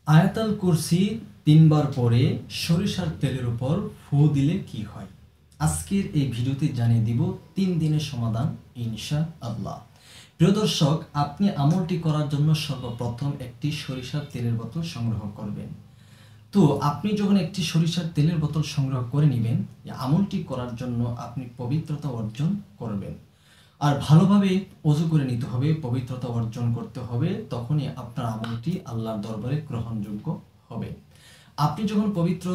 আয়াতুল কুরসি ৩ বার পরে সরিষার তেলের উপর ফু দিলে কি হয়? আজকের এই ভিডিওতে জানিয়ে দিব ৩ দিনের সমাধান ইনশাআল্লাহ। প্রিয় দর্শক, আপনি আমলটি করার জন্য সর্বপ্রথম একটি সরিষার তেলের বোতল সংগ্রহ করবেন। তো আপনি যখন একটি সরিষার তেলের বোতল সংগ্রহ করে নেবেন, আমলটি করার জন্য আপনি পবিত্রতা অর্জন করবেন। আর ভালোভাবে ওযু করে নিতে হবে, পবিত্রতা অর্জন করতে হবে, তখনই আপনার আমলটি আল্লাহর দরবারে গ্রহণযোগ্য হবে। আপনি যখন পবিত্র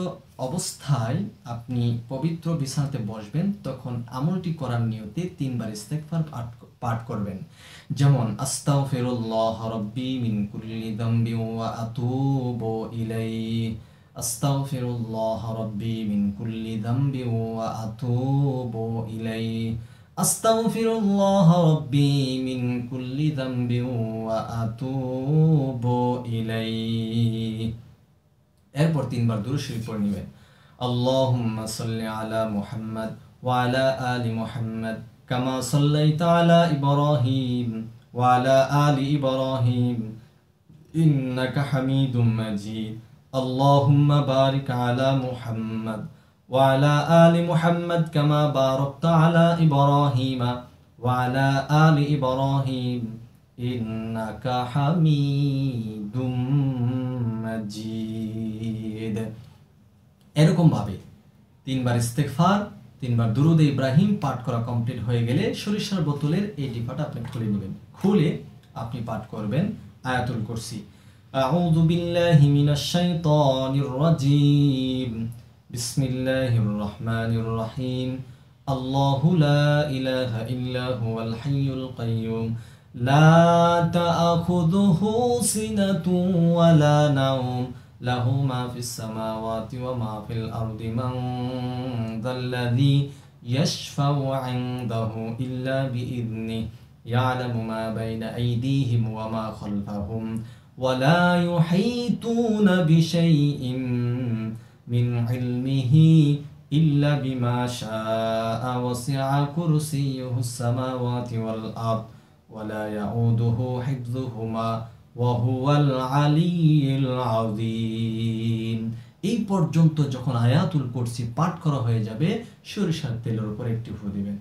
অবস্থায় আপনি পবিত্র বিছানাতে বসবেন, তখন আমলটি করার নিয়তে ৩ বার ইস্তেগফার পাঠ করবেন। যেমন আস্তাগফিরুল্লাহ রাব্বি মিন কুল্লি যামবি ওয়া আতুবু ইলাইহি, আস্তাগফিরুল্লাহ রাব্বি মিন কুল্লি যামবি ওয়া আতুবু ইলাইহি, আস্তাগফিরুল্লাহ রাব্বি মিন কুল্লি যামবি ওয়া আতুবু ইলাইহি। এরপর ৩ বার দুরূদ শরীফ পড়ে নেবেন। আল্লাহুম্মা সাল্লি আলা মুহাম্মাদ ওয়া আলা আলি মুহাম্মাদ কামা সাল্লাইতা আলা ইব্রাহিম ওয়া আলা আলি ইব্রাহিম ইন্নাকা হামিদুম মাজিদ। আল্লাহুম্মা বারিক আলা মুহাম্মাদ ওয়া আলা আলি মুহাম্মাদ কামা বারাকতা আলা ইব্রাহিম ওয়া আলা আলি ইব্রাহিম ইন্নাকা হামিদুম মাজিদ। এরকম ভাবে ৩ বার ইস্তেগফার, ৩ বার দুরূদে ইব্রাহিম পাঠ করা কমপ্লিট হয়ে গেলে সরিষার বোতলের এই ডিপাটা আপনি খুলে নেবেন। খুলে আপনি পাঠ করবেন আয়াতুল কুরসি। আউযু বিল্লাহি মিনাশ শাইতানির রাজীম। বিসমিল্লাহির রহমানির রহিম। আল্লাহু লা ইলাহা ইল্লা হুয়াল হাইয়ুল কাইয়্যুম লা তা'খুযুহু সিনাতুন ওয়া লা নাওম লাহু মা ফিস সামাওয়াতি ওয়া মা ফিল আরদি মান যাল্লাযী ইয়াশফাউ 'ইনদাহু ইল্লা বিইذনিহি ইয়ালামু মা বাইনা আইদিহিম ওয়া মা খালফাহুম ওয়া লা ইউহীতুনা বিশাইইন মিন ইলমিহি ইল্লা বিমা শাআ ওয়াসি'a কুরসিয়্যুহুস সামাওয়াতি ওয়াল আরদ ওয়া লা ইয়াউদুহু হিফযুহুমা ওয়া হুয়াল আলিয়্যুল আযীম। এই পর্যন্ত যখন আয়াতুল কুরসি পাঠ করা হয়ে যাবে, সরিষার তেলের উপর একটি ফু দিবেন,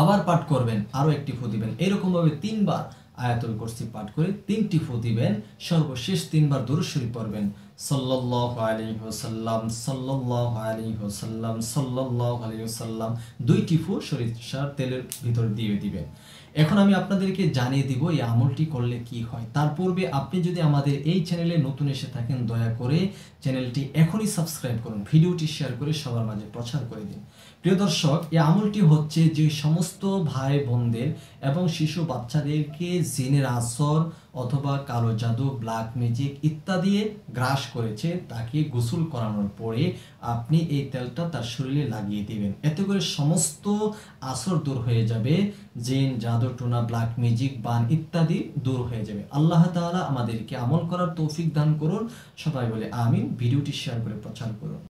আবার পাঠ করবেন, আরো একটি ফু দিবেন। এরকম ভাবে ৩ বার আয়াতুল কুরসি পাঠ করে ৩টি ফু দিবেন। সর্বশেষ ৩ বার দুরূদ শরীফ পড়বেন, সাল্লাল্লাহু আলাইহি ওয়াসাল্লাম, সাল্লাল্লাহু আলাইহি ওয়াসাল্লাম, সাল্লাল্লাহু আলাইহি ওয়াসাল্লাম। ২টি ফু সরিষার তেলের ভিতর দিয়ে দিবেন। এখন আমি আপনাদেরকে জানিয়ে দিব এই আমলটি করলে কি হয়। তার পূর্বে আপনি যদি আমাদের এই চ্যানেলে নতুন এসে থাকেন, দয়া করে চ্যানেলটি এখনই সাবস্ক্রাইব করুন, ভিডিওটি শেয়ার করে সবার মাঝে প্রচার করে দিন। প্রিয় দর্শক, এই আমলটি হচ্ছে যে সমস্ত ভাই বোনদের এবং শিশু বাচ্চাদেরকে জিনের আসর অথবা কালো জাদু, ব্ল্যাক ম্যাজিক ইত্যাদি গ্রাস করেছে, তাকে গোসল করানোর পরে আপনি এই তেলটা তার শরীরে লাগিয়ে দিবেন। এতে করে সমস্ত আসর দূর হয়ে যাবে, জিন, জাদু টোনা, ব্ল্যাক ম্যাজিক, বান ইত্যাদি দূর হয়ে যাবে। আল্লাহ তাআলা আমাদেরকে আমল করার তৌফিক দান করুন। সবাই বলে আমিন। ভিডিওটি শেয়ার করে প্রচার করুন।